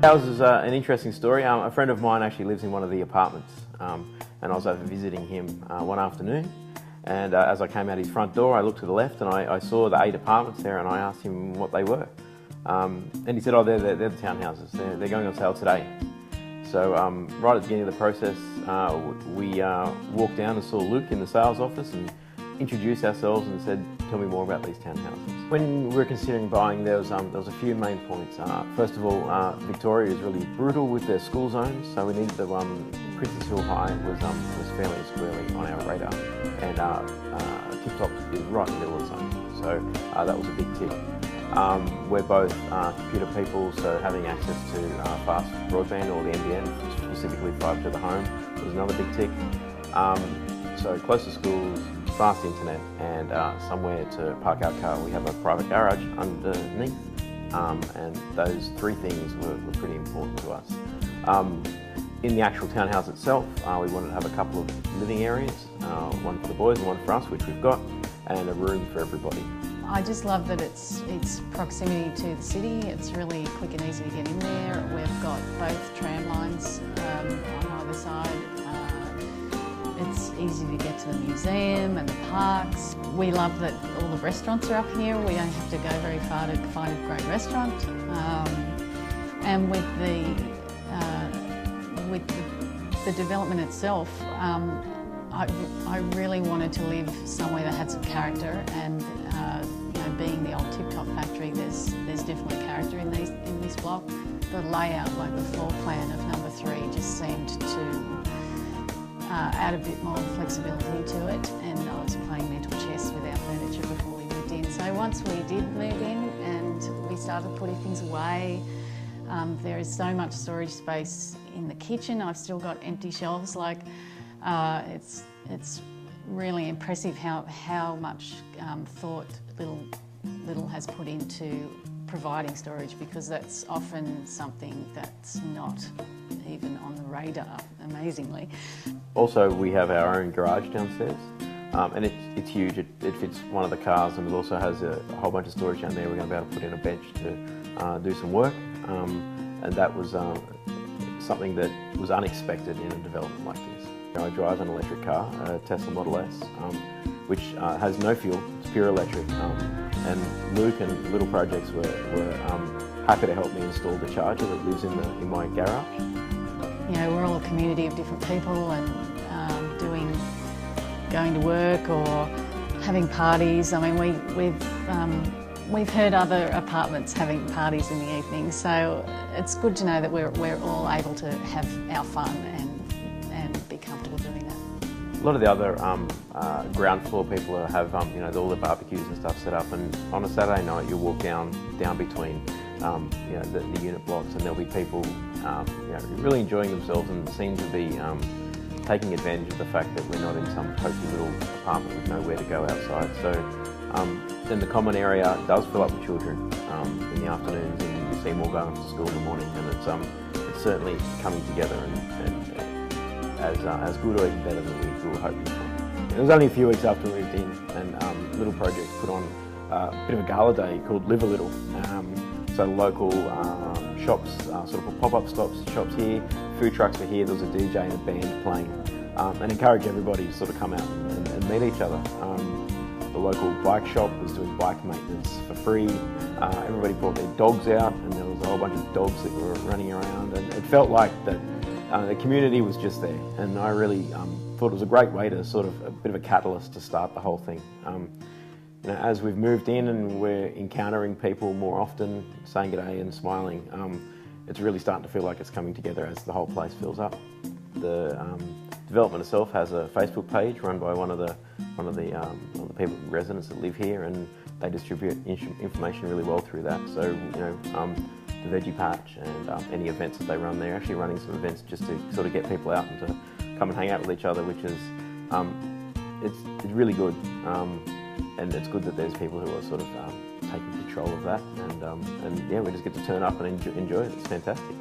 Ours is an interesting story. A friend of mine actually lives in one of the apartments, and I was over visiting him one afternoon, and as I came out his front door, I looked to the left and I saw the 8 apartments there, and I asked him what they were. And he said, oh, they're the townhouses. They're going on sale today. So right at the beginning of the process, we walked down and saw Luke in the sales office and introduced ourselves and said, tell me more about these townhouses. When we were considering buying, there was a few main points. First of all, Victoria is really brutal with their school zones, so we needed the Princess Hill High was fairly squarely on our radar, and Tip Top is right in the middle of the zone, so that was a big tick. We're both computer people, so having access to fast broadband or the NBN, specifically fibre to the home, was another big tick. So close to schools, fast internet, and somewhere to park our car. We have a private garage underneath, and those 3 things were pretty important to us. In the actual townhouse itself, we wanted to have a couple of living areas, one for the boys and one for us, which we've got, and a room for everybody. I just love that it's proximity to the city. It's really quick and easy to get in there. We've got both tram lines on either side. It's easy to get to the museum and the parks. We love that all the restaurants are up here. We don't have to go very far to find a great restaurant. And with the development itself, I really wanted to live somewhere that had some character, and being the old Tip Top factory, there's definitely character in this block. The layout, like the floor plan of number 3, just seemed to add a bit more flexibility to it, and I was playing mental chess with our furniture before we moved in. So once we did move in and we started putting things away, there is so much storage space in the kitchen. I've still got empty shelves. Like it's really impressive how much thought Little has put into providing storage, because that's often something that's not even on the radar, amazingly. Also, we have our own garage downstairs, and it's huge. It fits one of the cars, and it also has a whole bunch of storage down there. We're going to be able to put in a bench to do some work, and that was something that was unexpected in a development like this. I drive an electric car, a Tesla Model S, which has no fuel, it's pure electric. And Luke and Little Projects were happy to help me install the charger that lives in my garage. You know, we're all a community of different people, and going to work or having parties. I mean, we've heard other apartments having parties in the evening, so it's good to know that we're all able to have our fun and be comfortable doing that. A lot of the other ground floor people have all the barbecues and stuff set up, and on a Saturday night you'll walk down between the unit blocks, and there'll be people really enjoying themselves and seem to be taking advantage of the fact that we're not in some pokey little apartment with nowhere to go outside. So then the common area does fill up with children in the afternoons, and you see them all going to school in the morning, and it's certainly coming together and as good or even better than we were hoping for. It was only a few weeks after we moved in, and Little Projects put on a bit of a gala day called Live a Little. So local shops sort of pop-up shops here, food trucks were here, there was a DJ and a band playing, and encourage everybody to sort of come out and meet each other. The local bike shop was doing bike maintenance for free. Everybody brought their dogs out, and there was a whole bunch of dogs that were running around, and it felt like that the community was just there, and I really thought it was a great way to sort of a bit of a catalyst to start the whole thing. As we've moved in and we're encountering people more often, saying g'day and smiling, it's really starting to feel like it's coming together as the whole place fills up. The development itself has a Facebook page run by one of the people, residents that live here, and they distribute information really well through that. So the Veggie Patch and any events that they run, they're actually running some events just to sort of get people out and to come and hang out with each other, which is it's really good. And it's good that there's people who are sort of taking control of that, and yeah, we just get to turn up and enjoy it. It's fantastic.